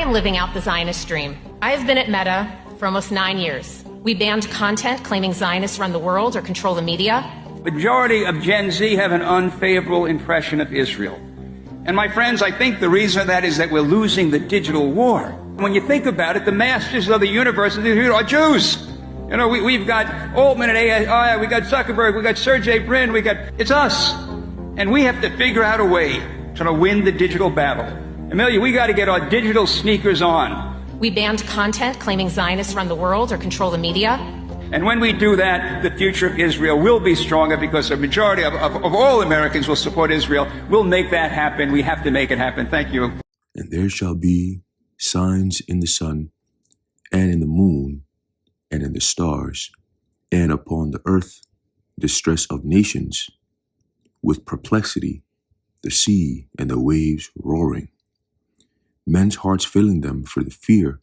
am living out the Zionist dream. I have been at Meta for almost 9 years. We banned content claiming Zionists run the world or control the media. Majority of Gen Z have an unfavorable impression of Israel. And my friends, I think the reason for that is that we're losing the digital war. When you think about it, the masters of the universe are Jews. You know, we've got Altman at AI, we got Zuckerberg, we got Sergey Brin, it's us. And we have to figure out a way to win the digital battle. Amelia, we got to get our digital sneakers on. We banned content claiming Zionists run the world or control the media. And when we do that, the future of Israel will be stronger because the majority of all Americans will support Israel. We'll make that happen. We have to make it happen. Thank you. And there shall be signs in the sun and in the moon and in the stars and upon the earth distress of nations with perplexity, the sea and the waves roaring. Men's hearts failing them for the fear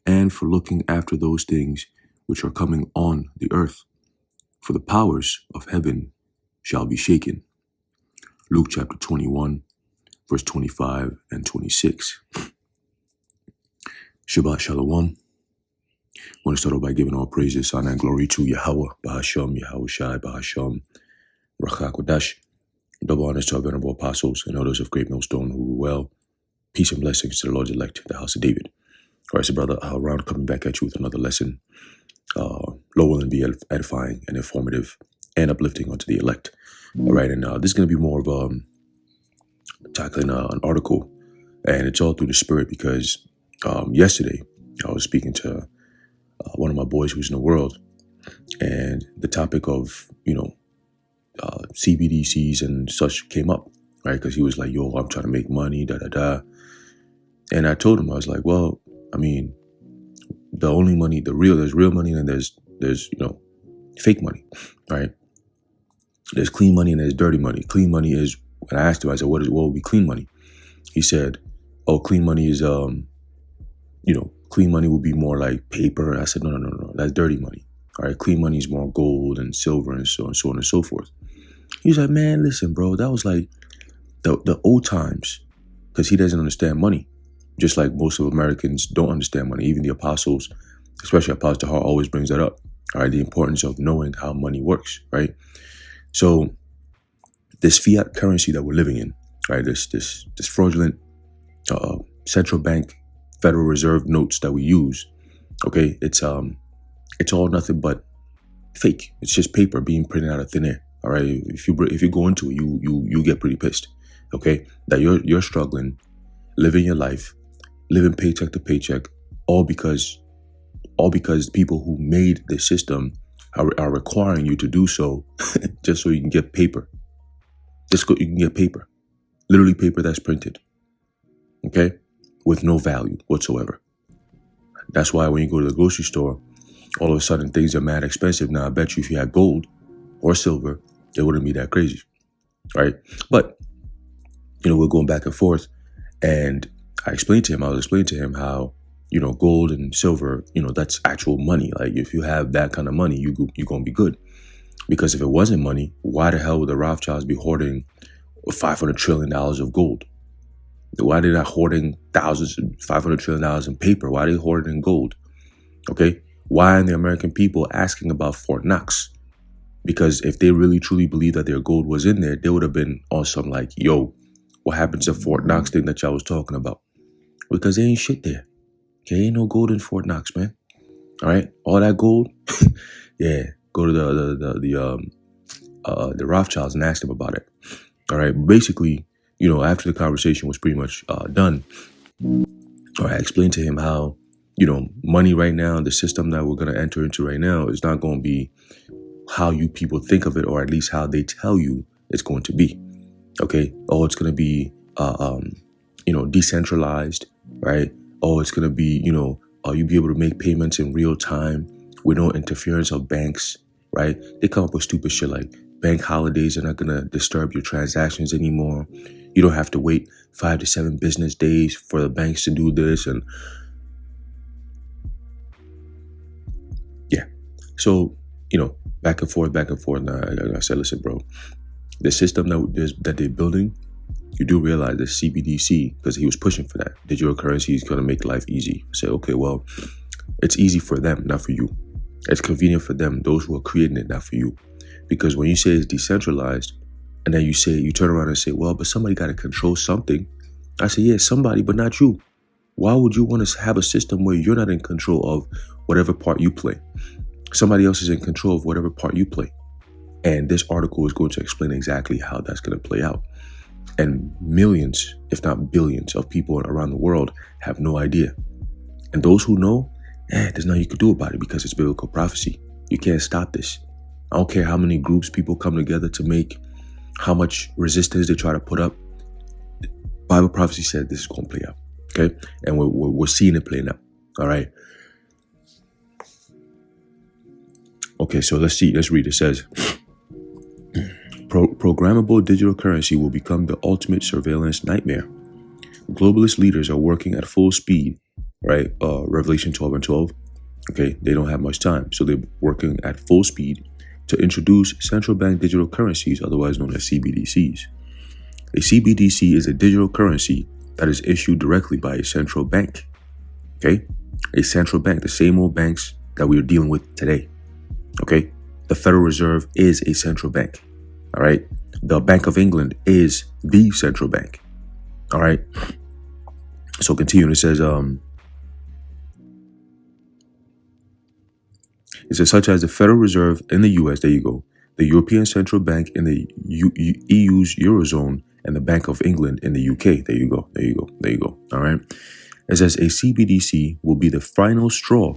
and for looking after those things which are coming on the earth, for the powers of heaven shall be shaken. Luke chapter 21, verse 25 and 26. Shabbat Shalom. I want to start off by giving all praises, honor, and glory to Yahweh, Bahasham, Yahweh Shai, Bahasham, Rachak Kodash. Double honors to our venerable apostles and elders of Great Millstone who rule well. Peace and blessings to the Lord's elect, the house of David. All right, so brother, Ron coming back at you with another lesson. Lord will be edifying and informative and uplifting unto the elect. All right, and this is going to be more of tackling an article, and it's all through the spirit because yesterday I was speaking to one of my boys who's in the world, and the topic of CBDCs and such came up, right? Because he was like, "Yo, I'm trying to make money, da da da," and I told him, I was like, "Well, I mean, the only money, there's real money and there's fake money, right? There's clean money and there's dirty money. Clean money is," when I asked him, I said, what would be clean money? He said, "Oh, clean money is, clean money would be more like paper." I said, no, that's dirty money. All right, clean money is more gold and silver and so on and so forth. He was like, "Man, listen, bro, that was like the old times," because he doesn't understand money. Just like most of Americans don't understand money. Even the apostles, especially Apostle Hart, always brings that up. All right, the importance of knowing how money works, right? So this fiat currency that we're living in, right? This fraudulent central bank Federal Reserve notes that we use, okay? It's all nothing but fake. It's just paper being printed out of thin air. All right, if you go into it, you get pretty pissed, okay? That you're struggling, living your life, living paycheck to paycheck, all because people who made the system are requiring you to do so just so you can get paper. You can get paper, literally paper that's printed, okay, with no value whatsoever. That's why when you go to the grocery store, all of a sudden things are mad expensive. Now I bet you if you had gold or silver, it wouldn't be that crazy, right? But we're going back and forth, and I was explaining to him how, gold and silver, that's actual money. Like if you have that kind of money, you're going to be good. Because if it wasn't money, why the hell would the Rothschilds be hoarding $500 trillion of gold? Why are they not hoarding $500 trillion in paper? Why are they hoarding in gold? Okay. Why are the American people asking about Fort Knox? Because if they really truly believe that their gold was in there, they would have been on some like, "Yo, what happened to Fort Knox thing that y'all was talking about?" Because there ain't shit there. Okay, ain't no gold in Fort Knox, man. All right, all that gold, yeah. Go to the Rothschilds and ask them about it. All right, basically, after the conversation was pretty much done, I explained to him how, money right now, the system that we're going to enter into right now is not going to be how you people think of it, or at least how they tell you it's going to be. Okay, oh, it's going to be decentralized, right? Oh, it's going to be, you'll be able to make payments in real time with no interference of banks, right? They come up with stupid shit like bank holidays are not going to disturb your transactions anymore. You don't have to wait 5 to 7 business days for the banks to do this. And yeah, so, back and forth. And I said, listen, bro, the system that they're building you do realize that CBDC, because he was pushing for that, digital currency is going to make life easy. Say, okay, well, it's easy for them, not for you. It's convenient for them, those who are creating it, not for you. Because when you say it's decentralized, and then you turn around and say, well, but somebody got to control something. I say, yeah, somebody, but not you. Why would you want to have a system where you're not in control of whatever part you play? Somebody else is in control of whatever part you play. And this article is going to explain exactly how that's going to play out. And millions, if not billions, of people around the world have no idea. And those who know, there's nothing you can do about it because it's biblical prophecy. You can't stop this. I don't care how many groups people come together to make, how much resistance they try to put up. Bible prophecy said this is going to play out. Okay? And we're seeing it playing out. All right? Okay, so let's read. It says, programmable digital currency will become the ultimate surveillance nightmare. Globalist leaders are working at full speed, right? Revelation 12 and 12. Okay, they don't have much time. So they're working at full speed to introduce central bank digital currencies, otherwise known as CBDCs. A CBDC is a digital currency that is issued directly by a central bank. Okay, a central bank, the same old banks that we are dealing with today. Okay, the Federal Reserve is a central bank. All right, the Bank of England is the central bank. All right, so continuing, it says, such as the Federal Reserve in the US, there you go, the European Central Bank in the EU's Eurozone, and the Bank of England in the UK. There you go. All right. It says a CBDC will be the final straw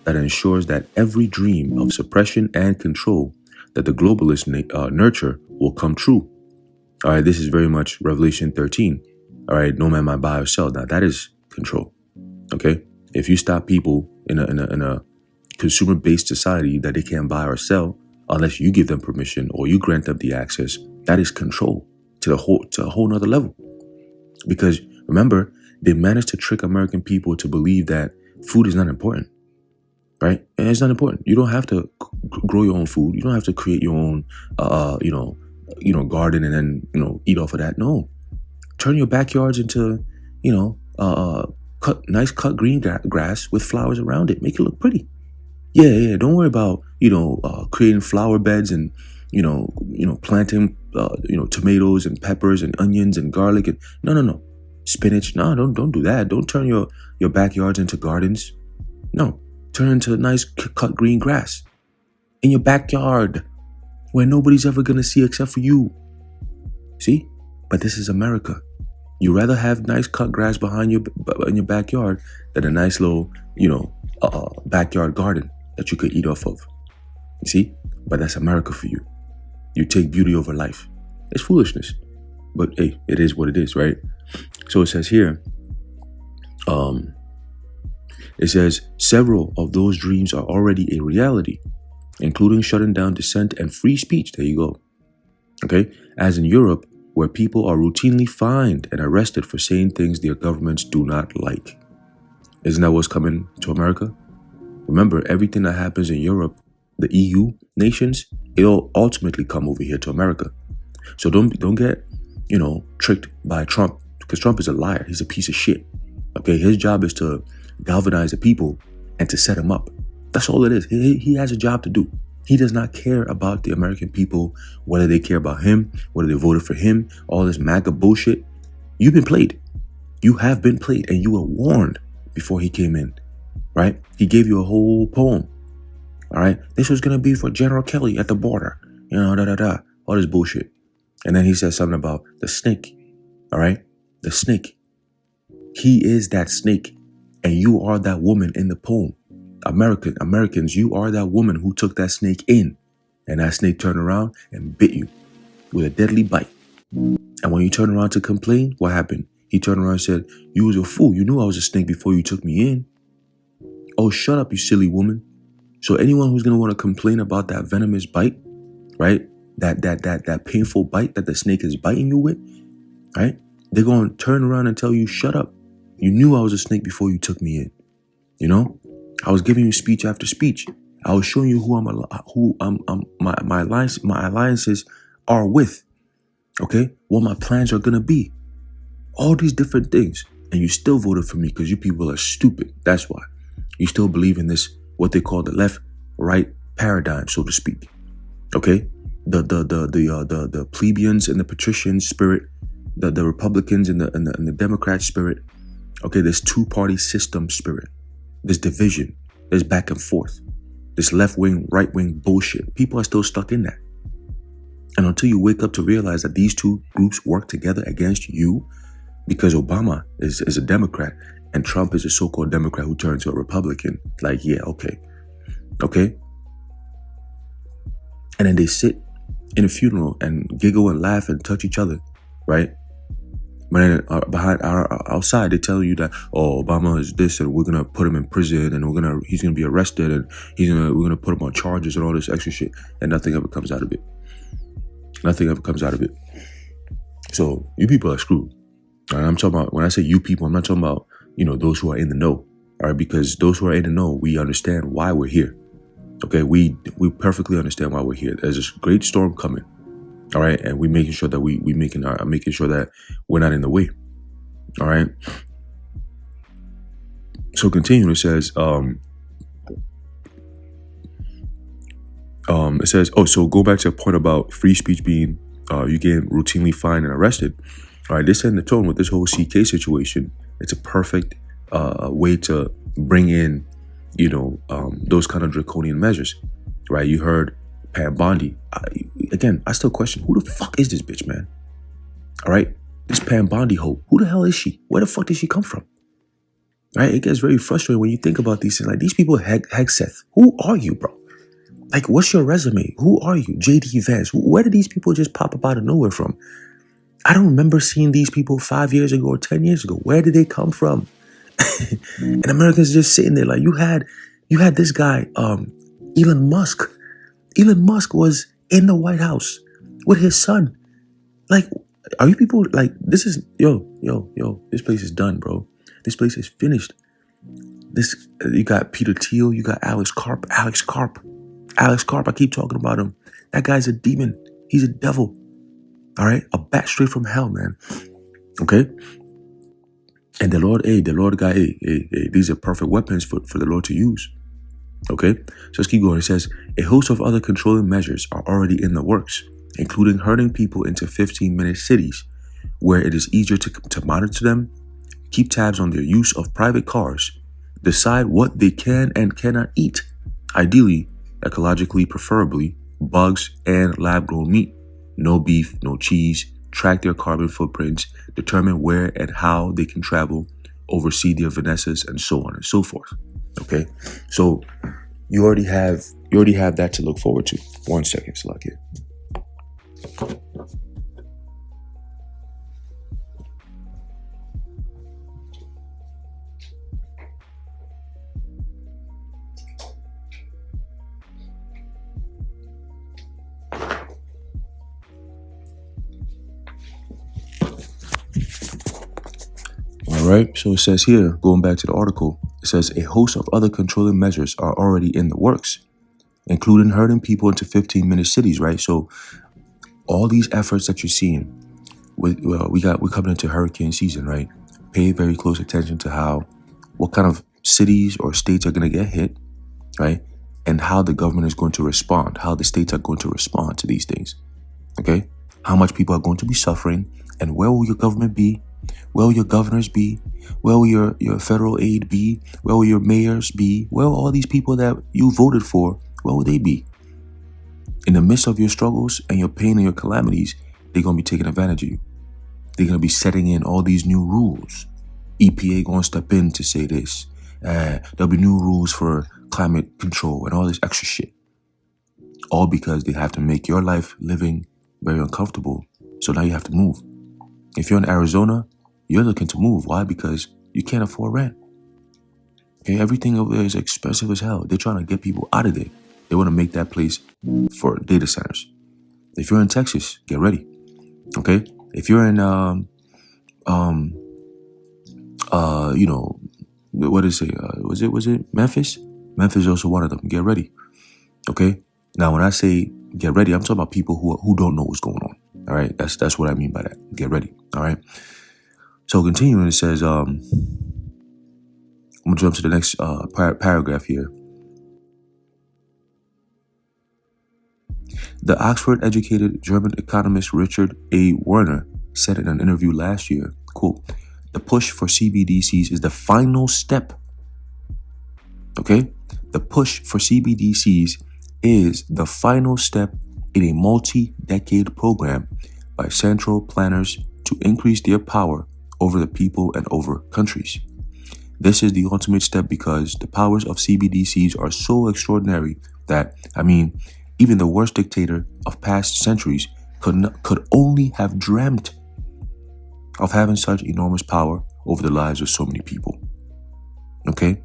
that ensures that every dream of suppression and control that the globalists nurture will come true. All right. This is very much Revelation 13. All right. No man might buy or sell. Now that is control. Okay. If you stop people in a consumer-based society that they can't buy or sell unless you give them permission or you grant them the access, that is control to a whole nother level. Because remember, they managed to trick American people to believe that food is not important, right? And it's not important. You don't have to grow your own food. You don't have to create your own, garden and then, eat off of that. No, turn your backyards into, cut green grass with flowers around it. Make it look pretty. Yeah. Don't worry about, creating flower beds and, planting, tomatoes and peppers and onions and garlic and no, spinach. No, don't do that. Don't turn your backyards into gardens. No, turn into nice cut green grass in your backyard where nobody's ever going to see except for you. See? But this is America. You rather have nice cut grass in your backyard than a nice little, backyard garden that you could eat off of. You see? But that's America for you. You take beauty over life. It's foolishness. But hey, it is what it is, right? So it says here, it says several of those dreams are already a reality, including shutting down dissent and free speech. There you go. Okay? As in Europe, where people are routinely fined and arrested for saying things their governments do not like. Isn't that what's coming to America? Remember, everything that happens in Europe, the EU nations, it'll ultimately come over here to America. So don't get, tricked by Trump, because Trump is a liar. He's a piece of shit. Okay, his job is to galvanize the people and to set them up. That's all it is. He has a job to do. He does not care about the American people, whether they care about him, whether they voted for him, all this MAGA bullshit. You've been played. You have been played, and you were warned before he came in, right? He gave you a whole poem. All right, this was going to be for General Kelly at the border, all this bullshit. And then he said something about the snake, all right? The snake. He is that snake, and you are that woman in the poem. Americans, you are that woman who took that snake in, and that snake turned around and bit you with a deadly bite. And when you turn around to complain, what happened? He turned around and said, you was a fool. You knew I was a snake before you took me in. Oh, shut up, you silly woman. So anyone who's going to want to complain about that venomous bite, right? That painful bite that the snake is biting you with, right? They're going to turn around and tell you, shut up. You knew I was a snake before you took me in. I was giving you speech after speech. I was showing you my alliances are with. Okay? What my plans are going to be. all these different things, and you still voted for me because you people are stupid. That's why. You still believe in this, what they call the left-right paradigm, so to speak. Okay? The plebeians and the patrician spirit, the Republicans and the Democrat spirit. Okay, this two-party system spirit, this division, this back and forth, this left-wing, right-wing bullshit. People are still stuck in that. And until you wake up to realize that these two groups work together against you, because Obama is a Democrat and Trump is a so-called Democrat who turned to a Republican, like, yeah, okay. And then they sit in a funeral and giggle and laugh and touch each other, right? But then outside, they tell you that, oh, Obama is this, and we're gonna put him in prison, and he's gonna be arrested, and we're gonna put him on charges and all this extra shit, and nothing ever comes out of it. Nothing ever comes out of it. So you people are screwed. And I'm talking about, when I say you people, I'm not talking about, those who are in the know, all right? Because those who are in the know, we understand why we're here. Okay, we perfectly understand why we're here. There's this great storm coming. All right, and we're making sure that making sure that we're not in the way. All right. So continuing, it says, it says, so go back to a point about free speech being, you getting routinely fined and arrested. All right, this setting the tone with this whole CK situation. It's a perfect way to bring in, those kind of draconian measures, right? You heard Pam Bondi. Again, I still question, who the fuck is this bitch, man? All right, this Pam Bondi hoe. Who the hell is she? Where the fuck did she come from? Right? It gets very frustrating when you think about these things. Like, these people, Hegseth, who are you, bro? Like, what's your resume? Who are you? JD Vance. Where did these people just pop up out of nowhere from? I don't remember seeing these people 5 years ago or 10 years ago. Where did they come from? And Americans just sitting there like, you had this guy, Elon Musk. Elon Musk was in the White House with his son. Like, are you people like, this is, yo, this place is done, bro. This place is finished. You got Peter Thiel, you got Alex Karp, I keep talking about him. That guy's a demon. He's a devil. All right? A bat straight from hell, man. Okay? And the Lord got, these are perfect weapons for the Lord to use. Okay? So let's keep going. It says, a host of other controlling measures are already in the works, including herding people into 15-minute cities where it is easier to monitor them, keep tabs on their use of private cars, decide what they can and cannot eat, ideally, ecologically, preferably, bugs and lab-grown meat, no beef, no cheese, track their carbon footprints, determine where and how they can travel, oversee their Vanessas, and so on and so forth. Okay? So you already have that to look forward to. 1 second, Salakia. All right, so it says here, going back to the article, it says a host of other controlling measures are already in the works, including herding people into 15-minute cities, right? So all these efforts that you're seeing, we're coming into hurricane season, right? Pay very close attention to what kind of cities or states are going to get hit, right? And how the government is going to respond, how the states are going to respond to these things, okay? How much people are going to be suffering, and where will your government be? Where will your governors be? Where will your federal aid be? Where will your mayors be? Where will all these people that you voted for, where will they be? In the midst of your struggles and your pain and your calamities, they're going to be taking advantage of you. They're going to be setting in all these new rules. EPA going to step in to say this. There'll be new rules for climate control and all this extra shit. All because they have to make your life living very uncomfortable. So now you have to move. If you're in Arizona, you're looking to move. Why? Because you can't afford rent. Okay, everything over there is expensive as hell. They're trying to get people out of there. They want to make that place for data centers. If you're in Texas, get ready. Okay? If you're in what is it? Was it Memphis? Memphis is also one of them. Get ready. Okay? Now when I say get ready, I'm talking about people who don't know what's going on. All right? That's what I mean by that. Get ready. All right? So continuing, it says, I'm going to jump to the next paragraph here. The Oxford-educated German economist Richard A. Werner said in an interview last year, quote, "The push for CBDCs is the final step." Okay? The push for CBDCs is the final step in a multi-decade program by central planners to increase their power over the people and over countries. This is the ultimate step because the powers of CBDCs are so extraordinary that, even the worst dictator of past centuries could only have dreamt of having such enormous power over the lives of so many people. Okay?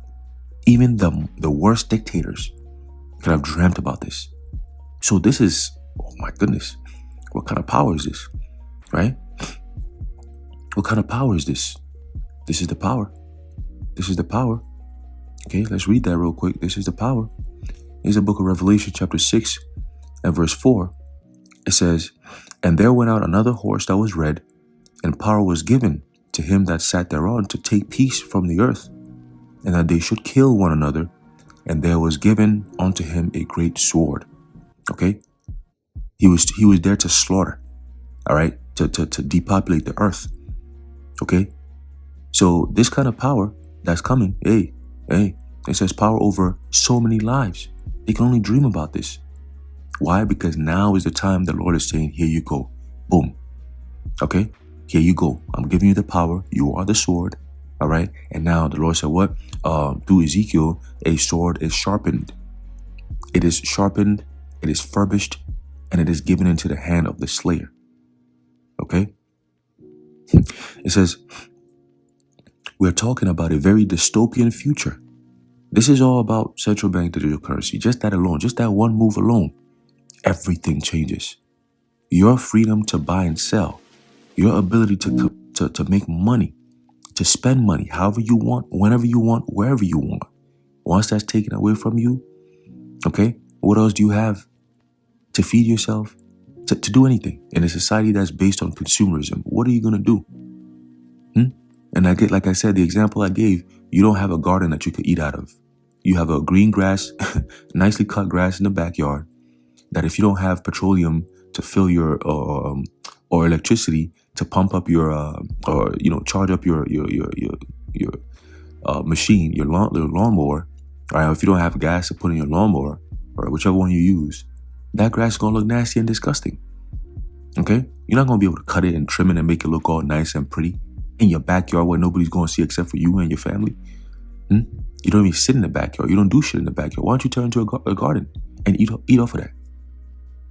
Even the worst dictators could have dreamt about this. So this is, oh my goodness, what kind of power is this? Right? What kind of power is this? This is the power. This is the power. Okay, let's read that real quick. This is the power. Here's the book of Revelation, chapter 6 and verse 4. It says, "And there went out another horse that was red, and power was given to him that sat thereon to take peace from the earth, and that they should kill one another. And there was given unto him a great sword." Okay? He was there to slaughter. All right? To depopulate the earth. Okay? So this kind of power that's coming, it says power over so many lives. They can only dream about this. Why? Because now is the time the Lord is saying, here you go. Boom. Okay? Here you go. I'm giving you the power. You are the sword. All right? And now the Lord said what? Through Ezekiel, a sword is sharpened. It is sharpened, it is furbished, and it is given into the hand of the slayer. Okay? It says, we're talking about a very dystopian future. This is all about central bank digital currency. Just that alone, just that one move alone, everything changes. Your freedom to buy and sell, your ability to make money, to spend money however you want, whenever you want, wherever you want. Once that's taken away from you, okay, what else do you have to feed yourself, to do anything in a society that's based on consumerism? What are you going to do? And like I said, the example I gave, you don't have a garden that you could eat out of. You have a green grass, nicely cut grass in the backyard, that if you don't have petroleum to fill your, or electricity to pump up your, charge up your machine, your lawnmower, or if you don't have gas to put in your lawnmower, or whichever one you use, that grass is going to look nasty and disgusting. Okay? You're not going to be able to cut it and trim it and make it look all nice and pretty in your backyard where nobody's going to see except for you and your family. You don't even sit in the backyard. You don't do shit in the backyard. Why don't you turn into a garden and eat off of that?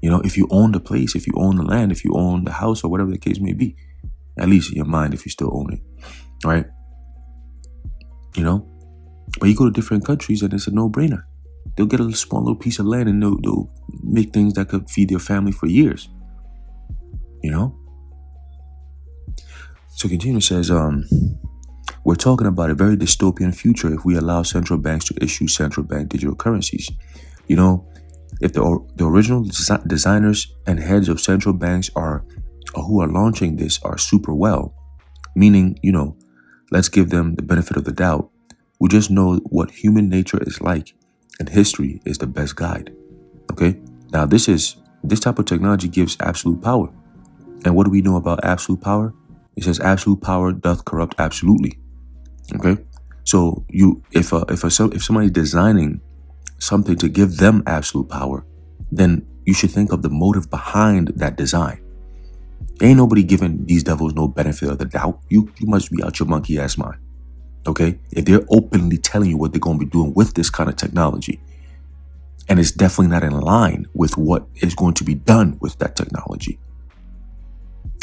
If you own the place, if you own the land, if you own the house or whatever the case may be, at least in your mind, if you still own it, right? But you go to different countries and it's a no-brainer. They'll get a small little piece of land and they'll make things that could feed their family for years. So continue, says, we're talking about a very dystopian future if we allow central banks to issue central bank digital currencies. If the original designers and heads of central banks who are launching this are super well, meaning, let's give them the benefit of the doubt. We just know what human nature is like, and history is the best guide. Okay? Now this type of technology gives absolute power. And what do we know about absolute power? It says absolute power doth corrupt absolutely. Okay? So if somebody's designing something to give them absolute power, then you should think of the motive behind that design. Ain't nobody giving these devils no benefit of the doubt. You must be out your monkey ass mind. Okay? If they're openly telling you what they're going to be doing with this kind of technology, and it's definitely not in line with what is going to be done with that technology.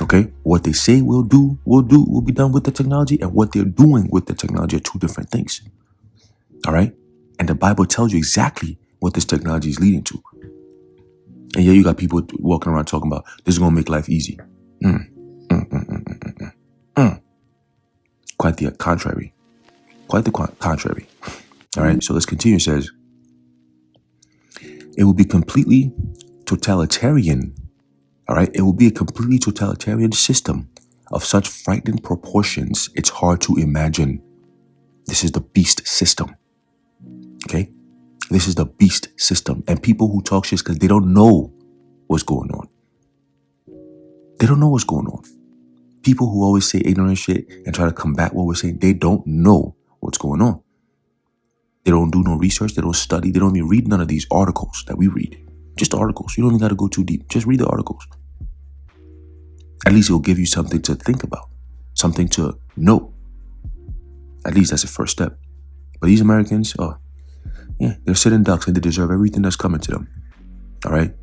Okay? What they say will be done with the technology, and what they're doing with the technology are two different things. All right? And the Bible tells you exactly what this technology is leading to. And yeah, you got people walking around talking about this is going to make life easy. Quite the contrary. Quite the contrary. All right, so let's continue. It says, it will be completely totalitarian. All right, it will be a completely totalitarian system of such frightening proportions, it's hard to imagine. This is the beast system. Okay? This is the beast system. And people who talk shit because they don't know what's going on. They don't know what's going on. People who always say ignorant shit and try to combat what we're saying, they don't know what's going on. They don't do no research. They don't study. They don't even read none of these articles that we read. Just articles. You don't even got to go too deep. Just read the articles. At least it will give you something to think about, something to know. At least that's the first step. But these Americans, they're sitting ducks and they deserve everything that's coming to them. All right?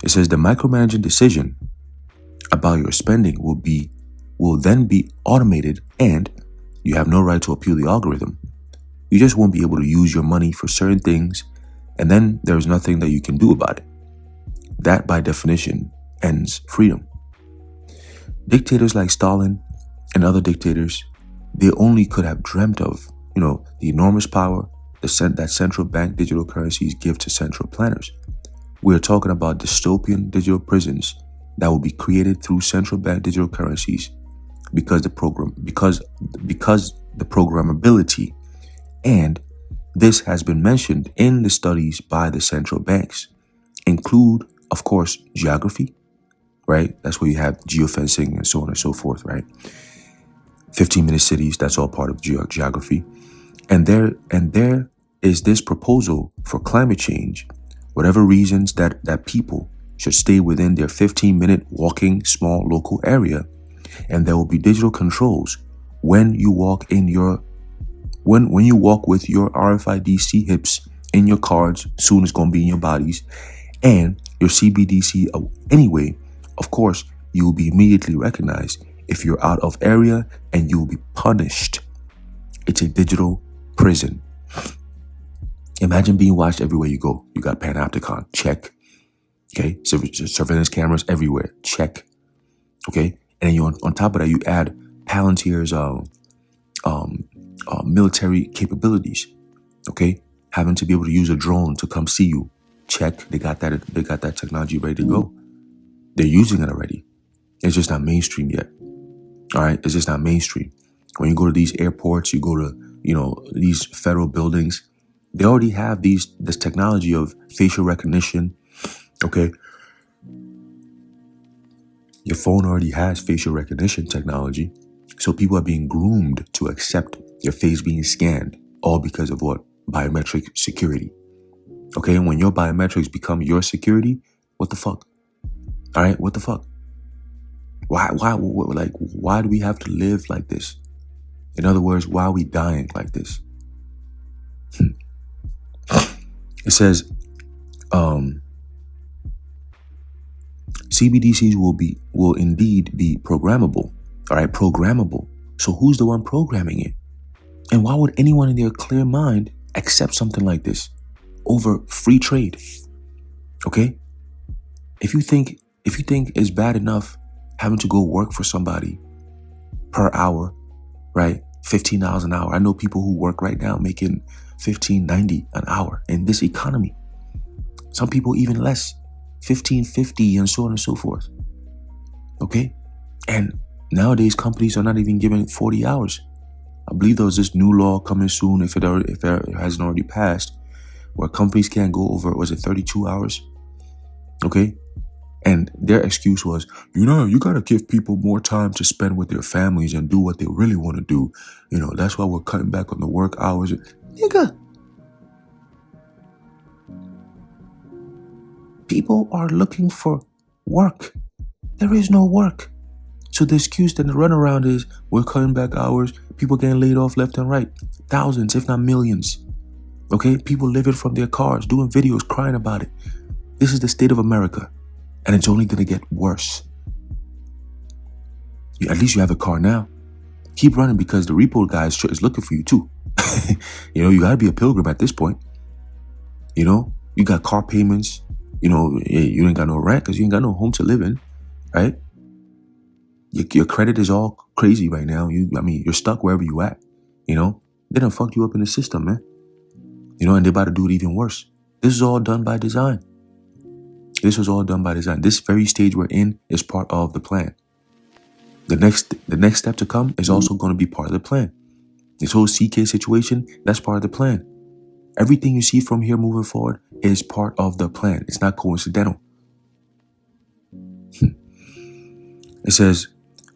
It says the micromanaging decision about your spending will then be automated, and you have no right to appeal the algorithm. You just won't be able to use your money for certain things, and then there's nothing that you can do about it. That, by definition, ends freedom. Dictators like Stalin and other dictators, they only could have dreamt of, the enormous power that central bank digital currencies give to central planners. We're talking about dystopian digital prisons that will be created through central bank digital currencies because the programmability, and this has been mentioned in the studies by the central banks, include, of course, geography, right? That's where you have geofencing and so on and so forth, right? 15-minute cities, that's all part of geography. And there is this proposal for climate change, whatever reasons that people should stay within their 15-minute walking small local area, and there will be digital controls when you walk when you walk with your RFID hips in your cards. Soon it's going to be in your bodies, and your CBDC anyway. Of course, you will be immediately recognized if you're out of area, and you will be punished. It's a digital prison. Imagine being watched everywhere you go. You got Panopticon, check. Okay, surveillance cameras everywhere, check. Okay, and then on top of that, you add Palantir's military capabilities. Okay, having to be able to use a drone to come see you, check. They got that technology ready to go. They're using it already. It's just not mainstream yet. All right, it's just not mainstream. When you go to these airports, you go to these federal buildings, they already have this technology of facial recognition. Okay, your phone already has facial recognition technology, so people are being groomed to accept your face being scanned, all because of what? Biometric security. Okay, and when your biometrics become your security, what the fuck? All right, what the fuck? Why do we have to live like this? In other words, why are we dying like this? It says, CBDCs will indeed be programmable. All right, programmable. So who's the one programming it? And why would anyone in their clear mind accept something like this over free trade? Okay, if you think it's bad enough having to go work for somebody per hour, right? $15 an hour. I know people who work right now making $15.90 an hour in this economy. Some people even less, $15.50 and so on and so forth. Okay, and nowadays companies are not even giving 40 hours. I believe there's this new law coming soon, if it hasn't already passed, where companies can't go over, was it 32 hours? Okay. And their excuse was, you got to give people more time to spend with their families and do what they really want to do. That's why we're cutting back on the work hours. Nigga. People are looking for work. There is no work. So the excuse that the runaround is, we're cutting back hours, people getting laid off left and right. Thousands, if not millions. Okay? People living from their cars, doing videos, crying about it. This is the state of America. And it's only going to get worse. At least you have a car now. Keep running, because the repo guy is looking for you too. You got to be a pilgrim at this point. You got car payments. You ain't got no rent because you ain't got no home to live in, right? Your credit is all crazy right now. You're stuck wherever you at. They done fucked you up in the system, man. And they're about to do it even worse. This is all done by design. This was all done by design. This very stage we're in is part of the plan. The next step to come is also going to be part of the plan. This whole CK situation, that's part of the plan. Everything you see from here moving forward is part of the plan. It's not coincidental. It says,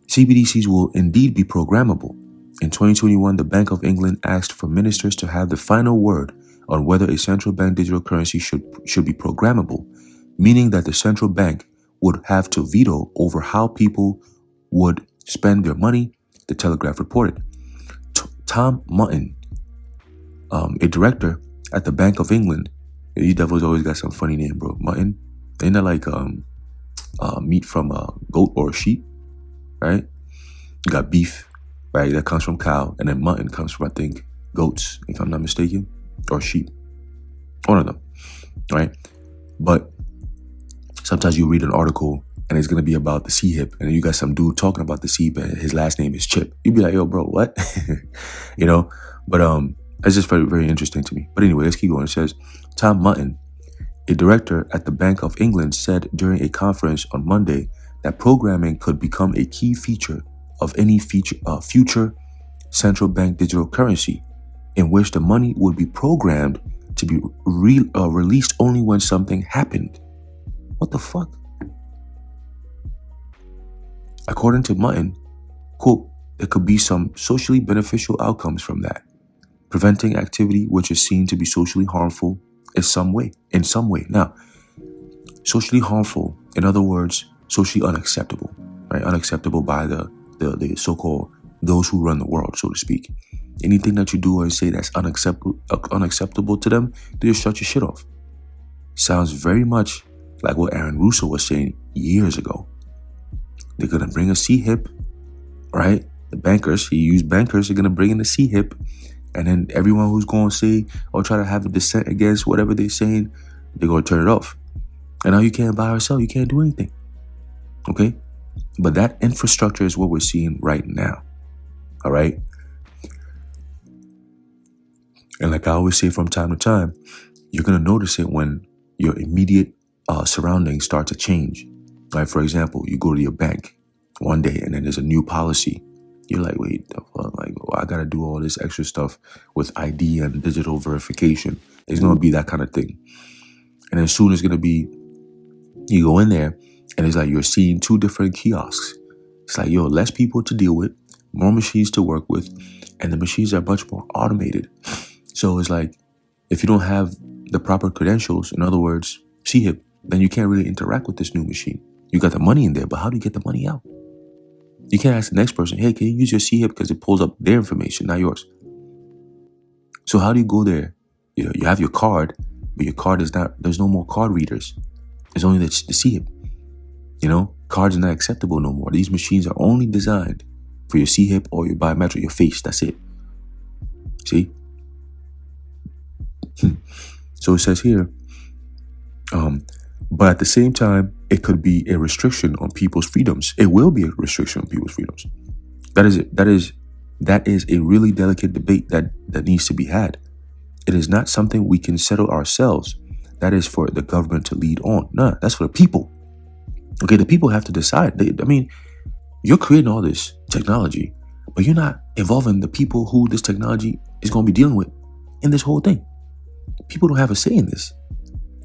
CBDCs will indeed be programmable. In 2021, the Bank of England asked for ministers to have the final word on whether a central bank digital currency should be programmable, meaning that the central bank would have to veto over how people would spend their money, the Telegraph reported. Tom Mutton, a director at the Bank of England, these devils always got some funny name, bro. Mutton, ain't that like meat from a goat or a sheep, right? You got beef, right? That comes from cow, and then mutton comes from, I think, goats, if I'm not mistaken, or sheep, one of them, right? But sometimes you read an article and it's gonna be about the CHIP, and then you got some dude talking about the CHIP, and his last name is Chip. You'd be like, yo, bro, what? You know? But it's just very, very interesting to me. But anyway, let's keep going. It says, Tom Mutton, a director at the Bank of England, said during a conference on Monday that programming could become a key feature of any future central bank digital currency, in which the money would be programmed to be released only when something happened. What the fuck? According to Mutton, quote, there could be some socially beneficial outcomes from that, preventing activity which is seen to be socially harmful in some way. Now, socially harmful, in other words, socially unacceptable, right? Unacceptable by the so-called those who run the world, so to speak. Anything that you do or say that's unacceptable to them, they just shut your shit off. Sounds very much like what Aaron Russo was saying years ago. They're going to bring a CHIP, right? The bankers, he used bankers, they're going to bring in the CHIP, and then everyone who's going to say or try to have a dissent against whatever they're saying, they're going to turn it off. And now you can't buy or sell, you can't do anything. Okay? But that infrastructure is what we're seeing right now. All right? And like I always say from time to time, you're going to notice it when your immediate surroundings start to change. Like, for example, you go to your bank one day and then there's a new policy. You're like, wait, the fuck? Like, oh, I got to do all this extra stuff with ID and digital verification. It's going to be that kind of thing. And then soon it's going to be, you go in there and it's like you're seeing two different kiosks. It's like, yo, less people to deal with, more machines to work with, and the machines are much more automated. So it's like, if you don't have the proper credentials, in other words, CHIP, then you can't really interact with this new machine. You got the money in there, but how do you get the money out? You can't ask the next person, hey, can you use your CHIP, because it pulls up their information, not yours. So how do you go there? You know, you have your card, but your card is not, there's no more card readers. There's only the CHIP. You know, cards are not acceptable no more. These machines are only designed for your CHIP or your biometric, your face. That's it. See? So it says here, but at the same time, it could be a restriction on people's freedoms. It will be a restriction on people's freedoms. That is a really delicate debate that needs to be had. It is not something we can settle ourselves. That is for the government to lead on. Nah, that's for the people. Okay, the people have to decide. You're creating all this technology, but you're not involving the people who this technology is going to be dealing with in this whole thing. People don't have a say in this.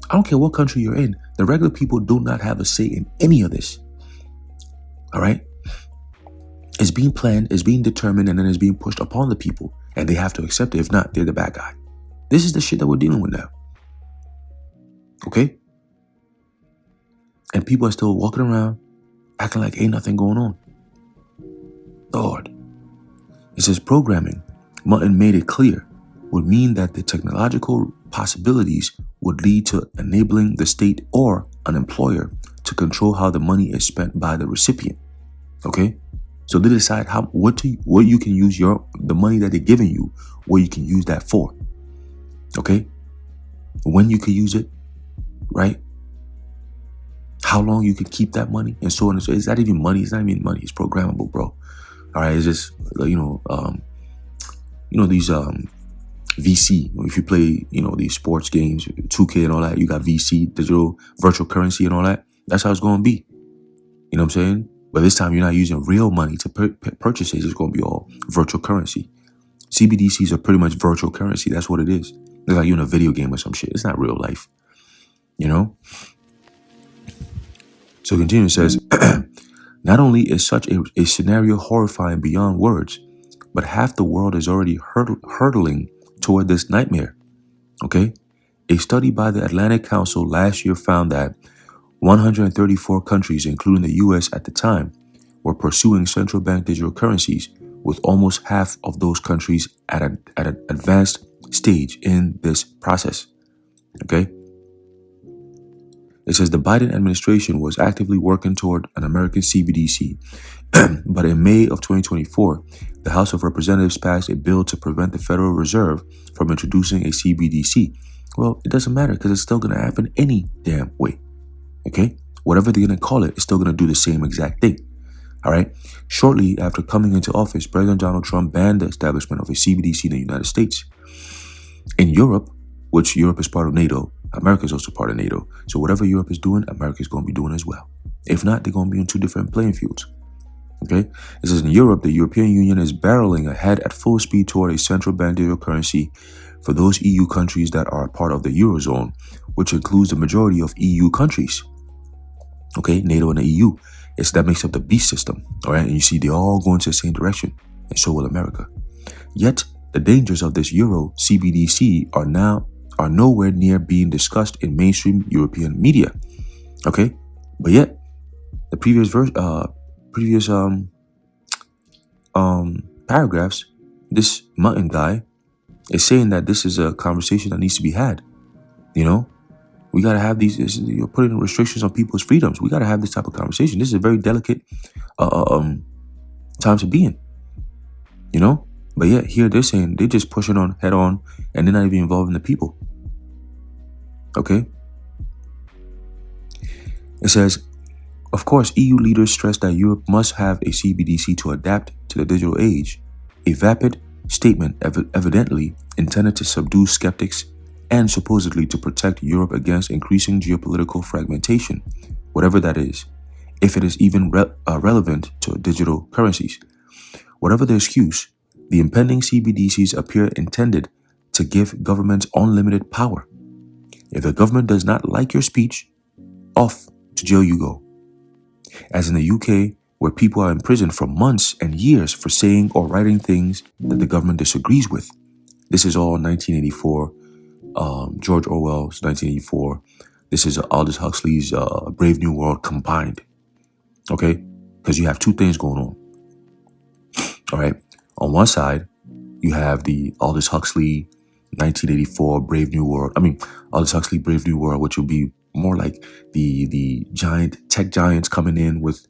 I don't care what country you're in. The regular people do not have a say in any of this. All right? It's being planned, it's being determined, and then it's being pushed upon the people. And they have to accept it. If not, they're the bad guy. This is the shit that we're dealing with now. Okay? And people are still walking around acting like ain't nothing going on. Lord. It says programming, Mutton made it clear, would mean that the technological possibilities would lead to enabling the state or an employer to control how the money is spent by the recipient. Okay? So they decide what you can use the money that they're giving you, what you can use that for. Okay? When you can use it, right? How long you can keep that money, and so on and so. Is that even money? It's not even money. It's programmable, bro. All right, it's just these VC. If you play, these sports games, 2K and all that, you got VC, digital virtual currency and all that. That's how it's going to be. You know what I'm saying? But this time you're not using real money to purchase it. It's going to be all virtual currency. CBDCs are pretty much virtual currency. That's what it is. It's like you're in a video game or some shit. It's not real life. You know? So continue, it says, not only is such a scenario horrifying beyond words, but half the world is already hurtling toward this nightmare. Okay? A study by the Atlantic Council last year found that 134 countries, including the US at the time, were pursuing central bank digital currencies, with almost half of those countries at an advanced stage in this process. Okay? It says the Biden administration was actively working toward an American CBDC, but in May of 2024, the House of Representatives passed a bill to prevent the Federal Reserve from introducing a CBDC. Well, it doesn't matter because it's still going to happen any damn way. Okay? Whatever they're going to call it, it's still going to do the same exact thing. All right? Shortly after coming into office, President Donald Trump banned the establishment of a CBDC in the United States. In Europe, which Europe is part of NATO, America is also part of NATO. So whatever Europe is doing, America is going to be doing as well. If not, they're going to be on two different playing fields. Okay? It says in Europe, the European Union is barreling ahead at full speed toward a central bank digital currency for those EU countries that are part of the Eurozone, which includes the majority of EU countries. Okay? NATO and the EU. That makes up the beast system. All right? And you see, they all go into the same direction. And so will America. Yet, the dangers of this Euro CBDC are nowhere near being discussed in mainstream European media. Okay? But yet, the previous paragraphs, this Mutton guy is saying that this is a conversation that needs to be had. You know? We got to have you're putting restrictions on people's freedoms. We got to have this type of conversation. This is a very delicate time to be in. You know? But yet, here they're saying they're just pushing on head on and they're not even involving the people. Okay? It says, of course, EU leaders stress that Europe must have a CBDC to adapt to the digital age. A vapid statement evidently intended to subdue skeptics and supposedly to protect Europe against increasing geopolitical fragmentation, whatever that is, if it is even relevant to digital currencies. Whatever the excuse, the impending CBDCs appear intended to give governments unlimited power. If the government does not like your speech, off to jail you go. As in the UK, where people are imprisoned for months and years for saying or writing things that the government disagrees with. This is all 1984, George Orwell's 1984. This is Aldous Huxley's Brave New World combined. Okay? Because you have two things going on. All right? On one side, you have the Aldous Huxley 1984 Brave New World. Aldous Huxley Brave New World, which will be more like the giant tech giants coming in with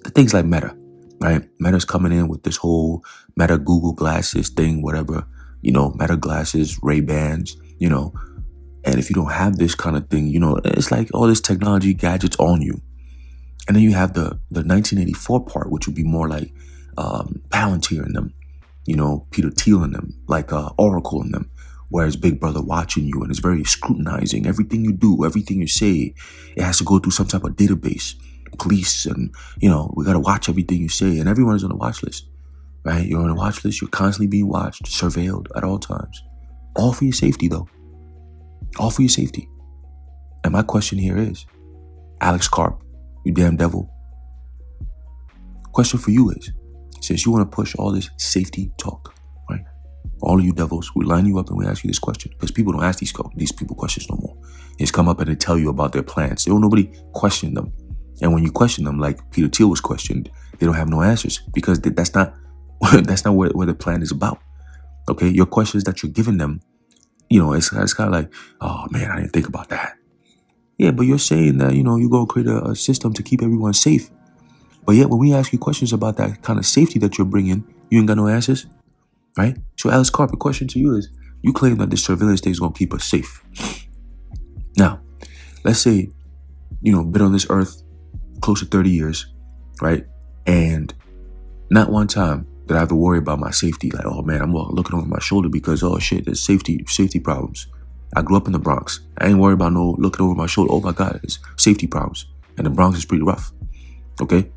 things like Meta, right? Meta's coming in with this whole Meta Google glasses thing, whatever, Meta glasses, Ray-Bans, and if you don't have this kind of thing, it's like all this technology gadgets on you. And then you have the 1984 part, which would be more like Palantir in them, Peter Thiel in them, like Oracle in them, where it's Big Brother watching you and it's very scrutinizing. Everything you do, everything you say, it has to go through some type of database, police, and, we got to watch everything you say. And everyone is on a watch list, right? You're on a watch list. You're constantly being watched, surveilled at all times. All for your safety, though. All for your safety. And my question here is, Alex Karp, you damn devil. Question for you is, since you want to push all this safety talk, right? All of you devils, we line you up and we ask you this question because people don't ask these people questions no more. They just come up and they tell you about their plans. They don't nobody question them. And when you question them, like Peter Thiel was questioned, they don't have no answers because that's not where the plan is about. Okay, your questions that you're giving them, it's kind of like, oh man, I didn't think about that. Yeah, but you're saying that you're gonna create a system to keep everyone safe. But yet, when we ask you questions about that kind of safety that you're bringing, you ain't got no answers, right? So, Alex Karp, the question to you is, you claim that this surveillance thing is going to keep us safe. Now, let's say, been on this earth close to 30 years, right? And not one time did I have to worry about my safety. Like, oh man, I'm looking over my shoulder because, oh shit, there's safety problems. I grew up in the Bronx. I ain't worried about no looking over my shoulder. Oh my God, there's safety problems. And the Bronx is pretty rough, okay?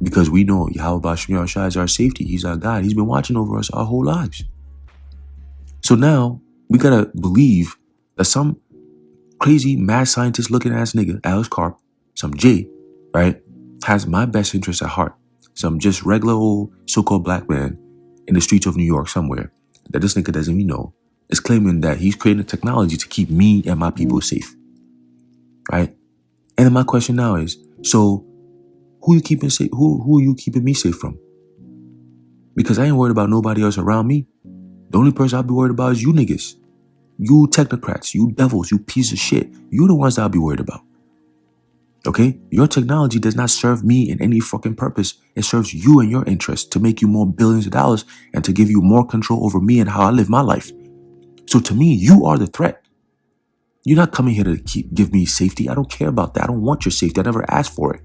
Because we know Yahweh Shemir Shai is our safety. He's our God. He's been watching over us our whole lives. So now we gotta believe that some crazy mad scientist looking ass nigga, Alex Karp, some J, right, has my best interest at heart. Some just regular old so-called black man in the streets of New York somewhere that this nigga doesn't even know is claiming that he's creating technology to keep me and my people safe, right? And then my question now is, so who you keeping safe? Who are you keeping me safe from? Because I ain't worried about nobody else around me. The only person I'll be worried about is you niggas. You technocrats, you devils, you piece of shit. You the ones that I'll be worried about. Okay? Your technology does not serve me in any fucking purpose. It serves you and your interests to make you more billions of dollars and to give you more control over me and how I live my life. So to me, you are the threat. You're not coming here to give me safety. I don't care about that. I don't want your safety. I never asked for it.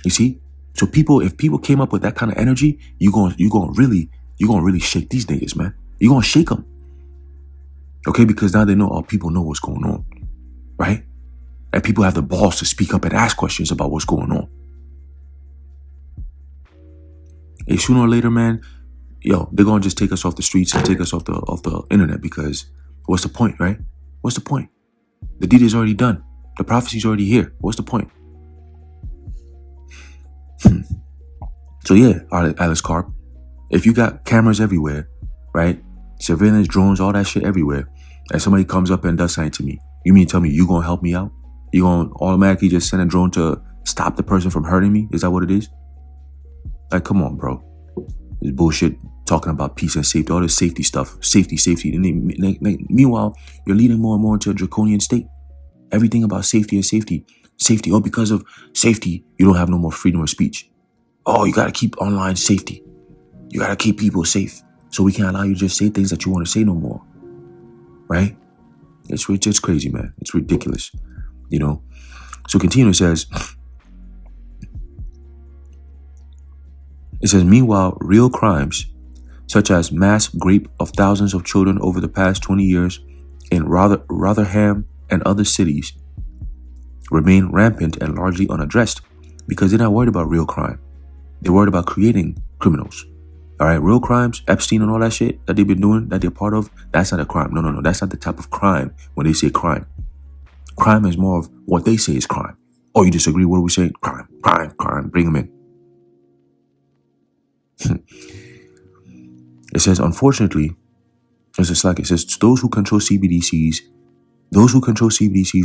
You see? So if people came up with that kind of energy, you're gonna really shake these niggas, man. You're gonna shake them. Okay? Because now they know, people know what's going on. Right? And people have the balls to speak up and ask questions about what's going on. Hey, sooner or later, man, they're gonna just take us off the streets and take us off the internet, because what's the point, right? What's the point? The deed is already done. The prophecy's already here. What's the point? So yeah, Alex Karp, if you got cameras everywhere, right? Surveillance, drones, all that shit everywhere, and somebody comes up and does something to me, you mean tell me you gonna help me out? You gonna automatically just send a drone to stop the person from hurting me? Is that what it is? Like, come on, bro. This bullshit talking about peace and safety, all this safety stuff, safety. And meanwhile, you're leading more and more into a draconian state. Everything about safety and safety. Oh, because of safety, you don't have no more freedom of speech. Oh, you gotta keep online safety. You gotta keep people safe. So we can't allow you to just say things that you want to say no more. Right? It's crazy, man. It's ridiculous. You know? So continue, it says, meanwhile, real crimes, such as mass rape of thousands of children over the past 20 years in Rotherham and other cities, remain rampant and largely unaddressed because they're not worried about real crime. They're worried about creating criminals. All right, real crimes, Epstein and all that shit that they've been doing, that they're part of, that's not a crime. No. That's not the type of crime when they say crime. Crime is more of what they say is crime. Oh, you disagree? What are we saying? Crime. Bring them in. It says, unfortunately, it says, those who control CBDCs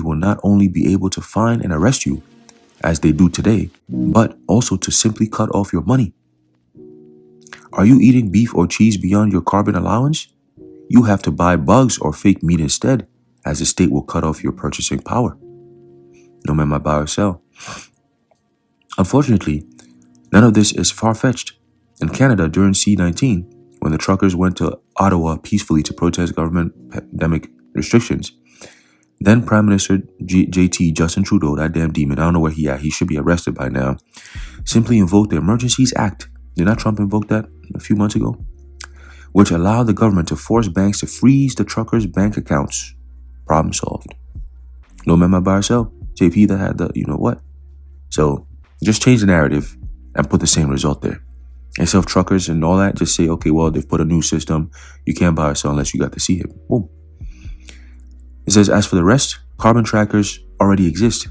will not only be able to fine and arrest you, as they do today, but also to simply cut off your money. Are you eating beef or cheese beyond your carbon allowance? You have to buy bugs or fake meat instead, as the state will cut off your purchasing power. No matter buy or sell. Unfortunately, none of this is far-fetched. In Canada, during C-19, when the truckers went to Ottawa peacefully to protest government pandemic restrictions, then Prime Minister JT Justin Trudeau, that damn demon, I don't know where he at, he should be arrested by now, simply invoked the Emergencies Act. Did not Trump invoke that a few months ago? Which allowed the government to force banks to freeze the truckers' bank accounts. Problem solved. No memo by ourselves. JP that had the, you know what? So just change the narrative and put the same result there. Instead of truckers and all that, just say, okay, well, they've put a new system. You can't buy or sell unless you got to see it. Boom. It says, as for the rest, carbon trackers already exist.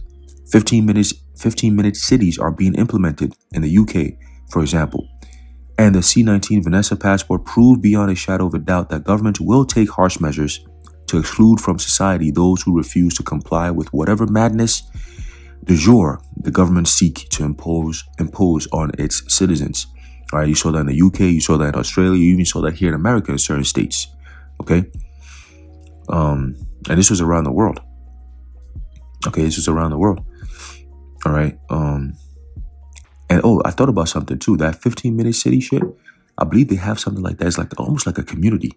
15-minute cities are being implemented in the UK, for example. And the C-19 Vanessa passport proved beyond a shadow of a doubt that governments will take harsh measures to exclude from society those who refuse to comply with whatever madness du jour the government seek to impose on its citizens. All right, you saw that in the UK, you saw that in Australia, you even saw that here in America in certain states. Okay? And this was around the world. Okay, this was around the world. All right. And I thought about something too. That 15-minute city shit, I believe they have something like that. It's like almost like a community.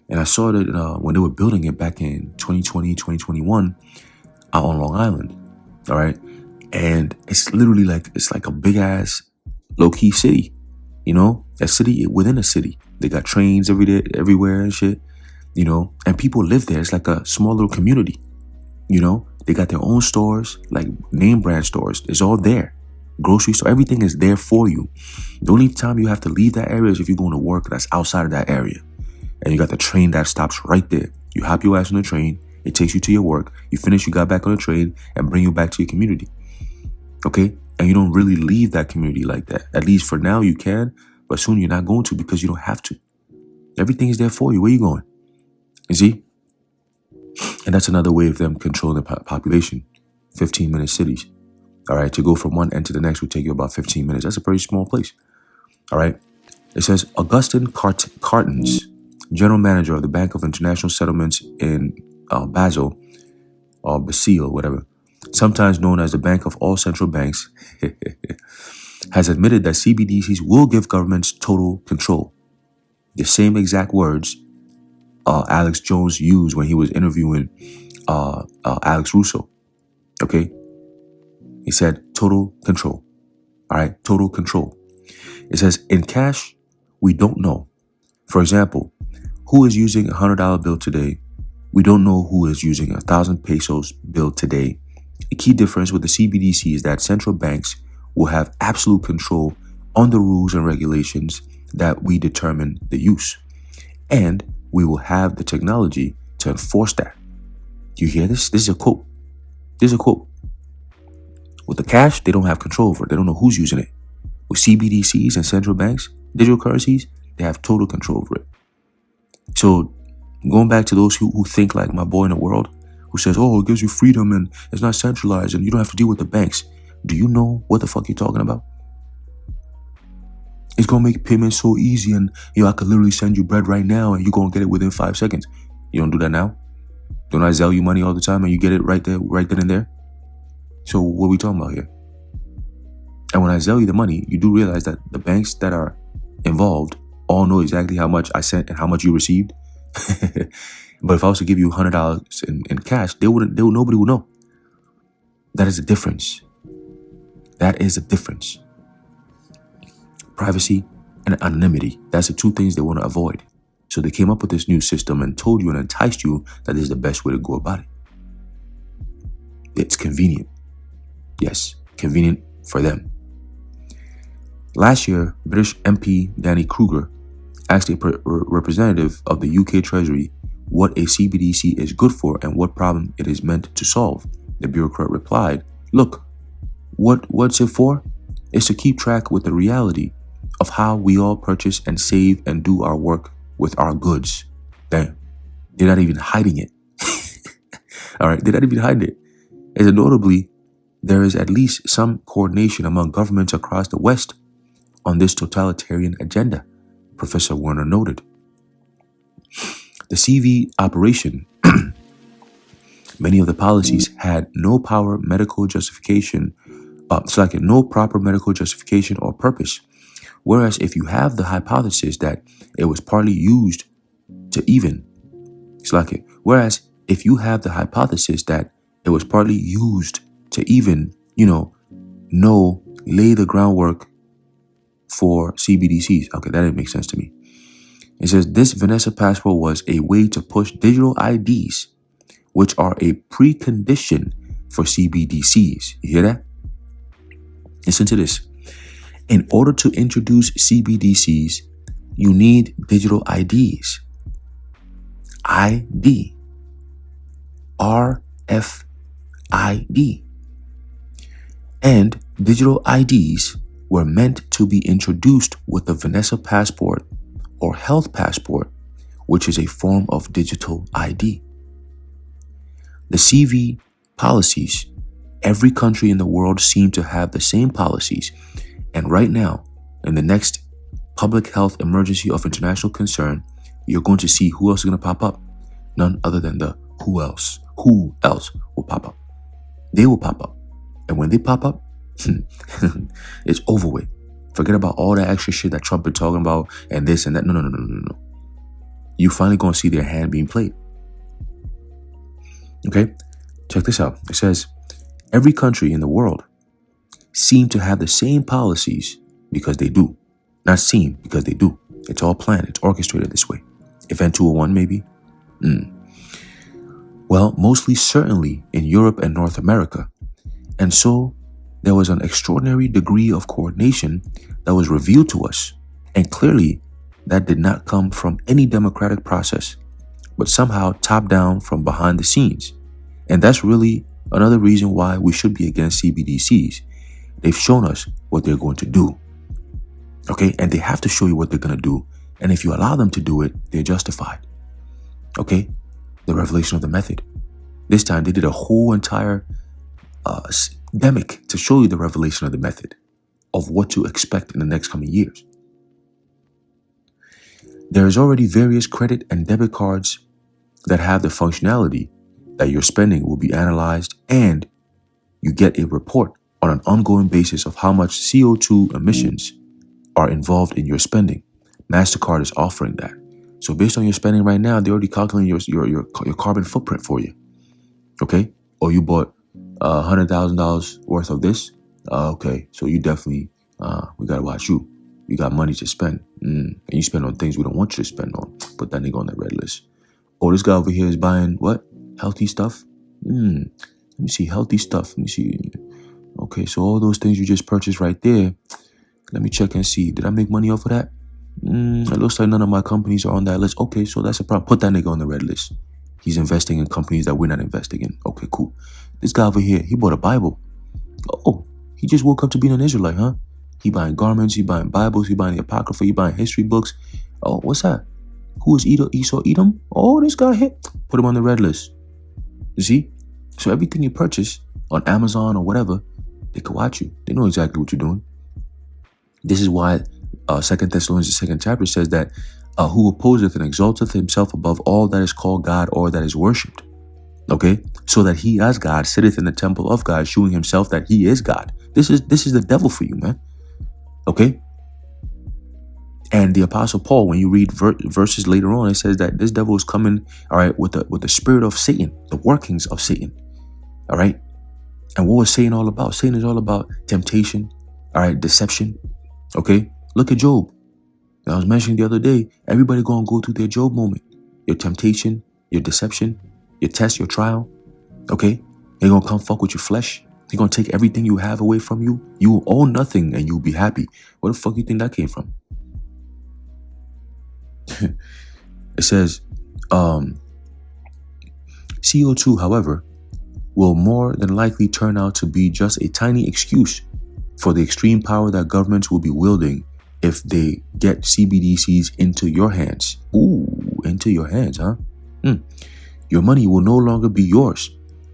And I saw that when they were building it back in 2020, 2021 out on Long Island. All right. And it's literally like a big ass low-key city. You know, a city within a city. They got trains everywhere and shit. You know, and people live there. It's like a small little community. You know, they got their own stores, like name brand stores. It's all there. grocery store, everything is there for you. The only time you have to leave that area is if you're going to work that's outside of that area. And you got the train that stops right there. You hop your ass on the train. It takes you to your work. You finish, you got back on the train and bring you back to your community. Okay? And you don't really leave that community like that. At least for now you can, but soon you're not going to because you don't have to. Everything is there for you. Where you going? You see? And that's another way of them controlling the population. 15-minute cities. All right? To go from one end to the next will take you about 15 minutes. That's a pretty small place. All right? It says, Augustin Cartons, general manager of the Bank of International Settlements in Basel, or Basel, whatever, sometimes known as the Bank of All Central Banks, has admitted that CBDCs will give governments total control. The same exact words Alex Jones used when he was interviewing Alex Russo. Okay? He said total control. All right? Total control. It says, in cash, we don't know. For example, who is using a $100 bill today? We don't know who is using 1,000 pesos bill today. A key difference with the CBDC is that central banks will have absolute control on the rules and regulations that we determine the use. And we will have the technology to enforce that. Do you hear this? This is a quote. This is a quote. With the cash, they don't have control over it. They don't know who's using it. With CBDCs and central banks, digital currencies, they have total control over it. So going back to those who think like my boy in the world, who says, oh, it gives you freedom and it's not centralized and you don't have to deal with the banks. Do you know what the fuck you're talking about? It's going to make payments so easy and, I could literally send you bread right now and you're going to get it within 5 seconds. You don't do that now? Don't I Zelle you money all the time and you get it right there, right then and there? So what are we talking about here? And when I Zelle you the money, you do realize that the banks that are involved all know exactly how much I sent and how much you received. But if I was to give you $100 in cash, nobody would know. That is a difference. That is a difference. Privacy and anonymity. That's the two things they want to avoid. So they came up with this new system and told you and enticed you that this is the best way to go about it. It's convenient. Yes, convenient for them. Last year, British MP Danny Kruger asked a representative of the UK Treasury what a CBDC is good for and what problem it is meant to solve. The bureaucrat replied, look, what's it for? It's to keep track with the reality of how we all purchase and save and do our work with our goods. Damn, they're not even hiding it. All right, they're not even hiding it. As notably, there is at least some coordination among governments across the West on this totalitarian agenda, Professor Werner noted. The CV operation, many of the policies had no proper medical justification or purpose. Whereas if you have the hypothesis that it was partly used to even, lay the groundwork for CBDCs. Okay, that didn't make sense to me. It says this Vanessa passport was a way to push digital IDs, which are a precondition for CBDCs. You hear that? Listen to this. In order to introduce CBDCs, you need digital IDs. ID. RFID. And digital IDs were meant to be introduced with the Vanessa passport or health passport, which is a form of digital ID. The CV policies, every country in the world seem to have the same policies. And right now, in the next public health emergency of international concern, you're going to see who else is going to pop up. None other than the who else. Who else will pop up? They will pop up. And when they pop up, it's over with. Forget about all that extra shit that Trump been talking about and this and that. No. You finally going to see their hand being played. Okay? Check this out. It says, every country in the world seem to have the same policies because they do. Not seem, because they do. It's all planned. It's orchestrated this way. Event 201, maybe? Well, mostly certainly in Europe and North America. And so there was an extraordinary degree of coordination that was revealed to us. And clearly, that did not come from any democratic process, but somehow top down from behind the scenes. And that's really another reason why we should be against CBDCs. They've shown us what they're going to do. Okay, and they have to show you what they're going to do. And if you allow them to do it, they're justified. Okay, the revelation of the method. This time they did a whole entire demic to show you the revelation of the method of what to expect in the next coming years. There is already various credit and debit cards that have the functionality that your spending will be analyzed, and you get a report on an ongoing basis of how much CO2 emissions are involved in your spending. MasterCard is offering that. So based on your spending right now, they're already calculating your carbon footprint for you. Okay? Or you bought $100,000 worth of this. Okay, so you definitely, we gotta watch you. You got money to spend. And you spend on things we don't want you to spend on. Put that nigga on that red list. Oh, this guy over here is buying what? Healthy stuff? Let me see, healthy stuff. Let me see. Okay, so all those things you just purchased right there, let me check and see. Did I make money off of that? It looks like none of my companies are on that list. Okay, so that's a problem. Put that nigga on the red list. He's investing in companies that we're not investing in. Okay, cool. This guy over here, he bought a Bible. Oh, he just woke up to being an Israelite, huh? He buying garments, he buying Bibles, he buying the Apocrypha, he buying history books. Oh, what's that? Who is Esau Edom? Oh, this guy here. Put him on the red list. You see? So everything you purchase on Amazon or whatever, they can watch you. They know exactly what you're doing. This is why 2 Thessalonians, the 2nd chapter says that who opposeth and exalteth himself above all that is called God or that is worshipped. Okay? So that he as God sitteth in the temple of God, showing himself that he is God. This is the devil for you, man. Okay? And the Apostle Paul, when you read verses later on, it says that this devil is coming, all right, with the spirit of Satan, the workings of Satan. All right? And what was Satan all about? Satan is all about temptation, all right, deception. Okay? Look at Job. I was mentioning the other day, everybody gonna go through their Job moment. Your temptation, your deception, your test, your trial. Okay? They're gonna come fuck with your flesh. They're gonna take everything you have away from you. You will own nothing and you'll be happy. Where the fuck you think that came from? It says, CO2, however, will more than likely turn out to be just a tiny excuse for the extreme power that governments will be wielding if they get CBDCs into your hands. Ooh, into your hands, huh? Your money will no longer be yours,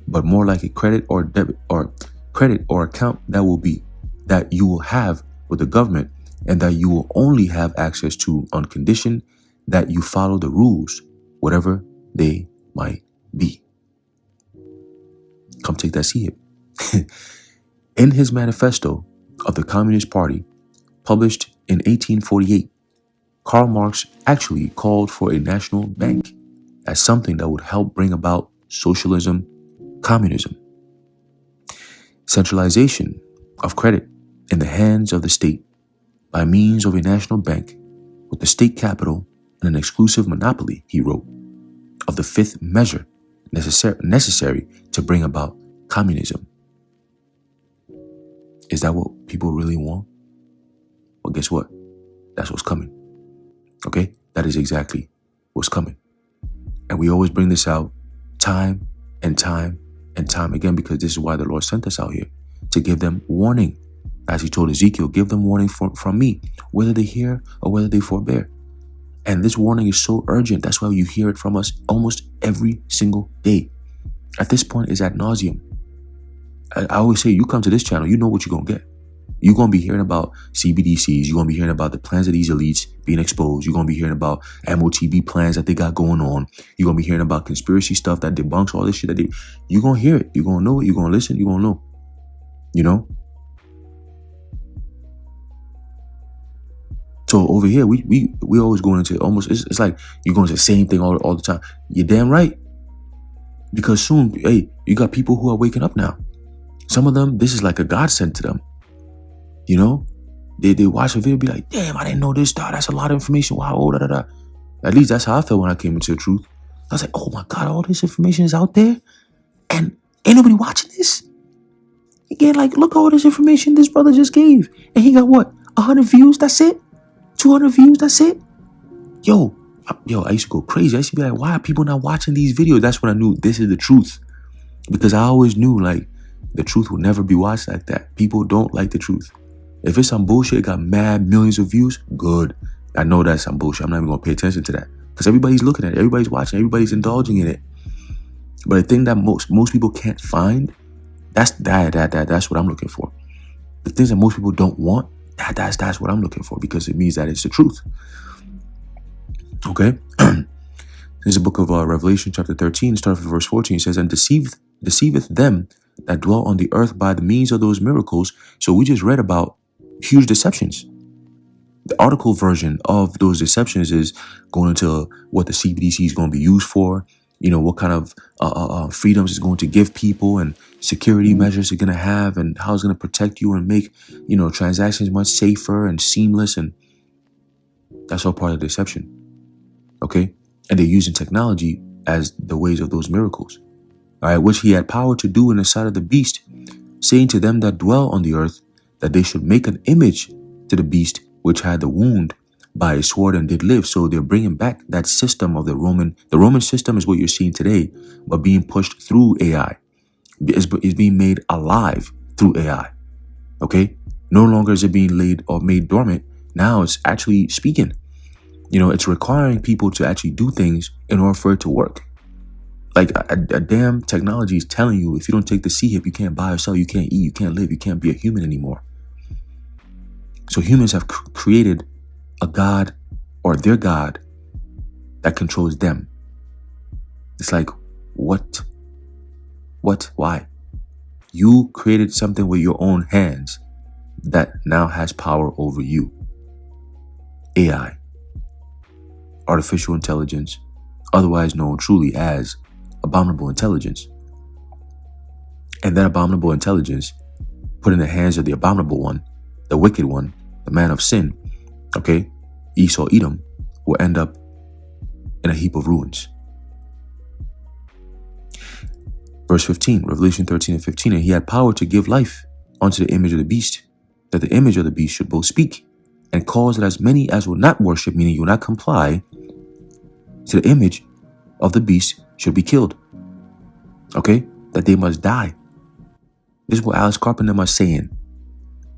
but more like a credit or debit or credit or account that you will have with the government, and that you will only have access to on condition that you follow the rules, whatever they might be. Come take that seat. In his manifesto of the Communist Party, published in 1848, Karl Marx actually called for a national bank as something that would help bring about socialism, communism. Centralization of credit in the hands of the state by means of a national bank with the state capital and an exclusive monopoly, he wrote, of the fifth measure necessary to bring about communism. Is that what people really want? Well, guess what? That's what's coming. Okay? That is exactly what's coming. And we always bring this out time and time and time again, because this is why the Lord sent us out here, to give them warning. As he told Ezekiel, give them warning from me, whether they hear or whether they forbear. And this warning is so urgent. That's why you hear it from us almost every single day. At this point, it's ad nauseum. I always say, you come to this channel, you know what you're going to get. You're going to be hearing about CBDCs. You're going to be hearing about the plans of these elites being exposed. You're going to be hearing about MOTB plans that they got going on. You're going to be hearing about conspiracy stuff that debunks all this shit. You're going to hear it. You're going to know it. You're going to listen. You're going to know. You know? So over here, we always going into almost, it's like you're going to the same thing all the time. You're damn right. Because soon, hey, you got people who are waking up now. Some of them, this is like a godsend to them. You know, they watch a video, be like, damn, I didn't know this. That's a lot of information. Wow, da da da. At least that's how I felt when I came into the truth. I was like, oh my God, all this information is out there, and ain't nobody watching this. Again, like, look at all this information this brother just gave. And he got what? 100 views? That's it? 200 views? That's it? Yo, I used to go crazy. I used to be like, why are people not watching these videos? That's when I knew this is the truth. Because I always knew, like, the truth will never be watched like that. People don't like the truth. If it's some bullshit, it got mad millions of views, good. I know that's some bullshit. I'm not even going to pay attention to that. Because everybody's looking at it. Everybody's watching. Everybody's indulging in it. But the thing that most people can't find, that's what I'm looking for. The things that most people don't want, that's what I'm looking for, because it means that it's the truth. Okay? There's a book of Revelation chapter 13, starting from verse 14. It says, and deceiveth them that dwell on the earth by the means of those miracles. So we just read about huge deceptions. The article version of those deceptions is going into what the CBDC is going to be used for, you know, what kind of freedoms it's going to give people and security measures it's going to have and how it's going to protect you and make, you know, transactions much safer and seamless. And that's all part of the deception. Okay? And they're using technology as the ways of those miracles. All right, which he had power to do in the sight of the beast, saying to them that dwell on the earth that they should make an image to the beast which had the wound by a sword and did live. So they're bringing back that system of the Roman system is what you're seeing today, but being pushed through AI. Is being made alive through AI. Okay? No longer is it being laid or made dormant. Now it's actually speaking. You know, it's requiring people to actually do things in order for it to work. Like a damn technology is telling you, if you don't take the C-hip, you can't buy or sell, you can't eat, you can't live, you can't be a human anymore. So humans have created a god or their god that controls them. It's like, what? Why? You created something with your own hands that now has power over you. AI, artificial intelligence, otherwise known truly as abominable intelligence. And that abominable intelligence put in the hands of the abominable one, the wicked one, the man of sin, okay, Esau, Edom, will end up in a heap of ruins. Verse 15, Revelation 13 and 15, and he had power to give life unto the image of the beast, that the image of the beast should both speak and cause that as many as will not worship, meaning you will not comply to the image of the beast, should be killed. Okay? That they must die. This is what Alex Carpenter is saying.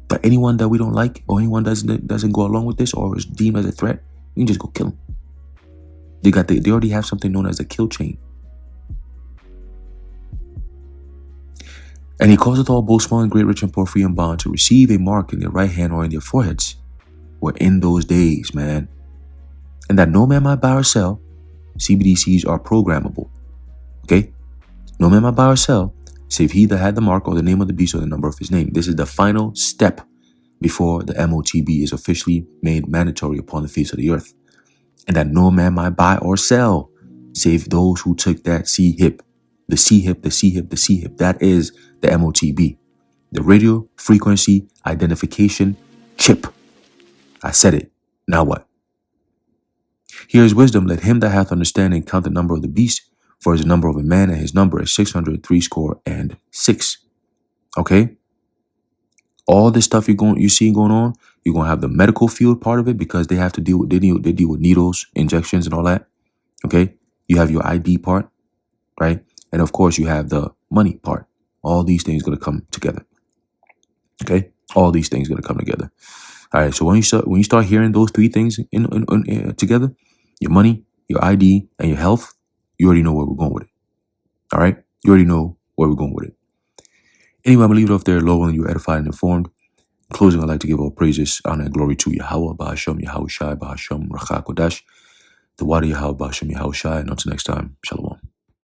But anyone that we don't like, or anyone doesn't go along with this, or is deemed as a threat, we can just go kill them. They already have something known as the kill chain. And he causeth all, both small and great, rich and poor, free and bond, to receive a mark in their right hand or in their foreheads. We're in those days, man. And that no man might buy or sell. CBDCs are programmable. Okay? No man might buy or sell, save he that had the mark or the name of the beast or the number of his name. This is the final step before the MOTB is officially made mandatory upon the face of the earth. And that no man might buy or sell, save those who took that C-hip. The C-hip, the C-hip, the C-hip. That is the MOTB. The radio frequency identification chip. I said it. Now what? Here is wisdom. Let him that hath understanding count the number of the beast, for his number of a man, and his number is 666. Okay? All this stuff you're seeing going on, you're gonna have the medical field part of it, because they have to deal with they deal with needles, injections, and all that. Okay? You have your ID part, right? And of course you have the money part. All these things gonna come together. Okay? All these things gonna come together. All right. So when you start hearing those three things together, your money, your ID, and your health, you already know where we're going with it. All right? You already know where we're going with it. Anyway, I'm going to leave it off there, low, and you're edified and informed. In closing, I'd like to give all praises, honor, and glory to Yahweh, Bahasham, Yahushai, Bahasham, Racha Kodash, the Wadi Yahweh, Bahasham, Yahushai, and until next time, Shalom.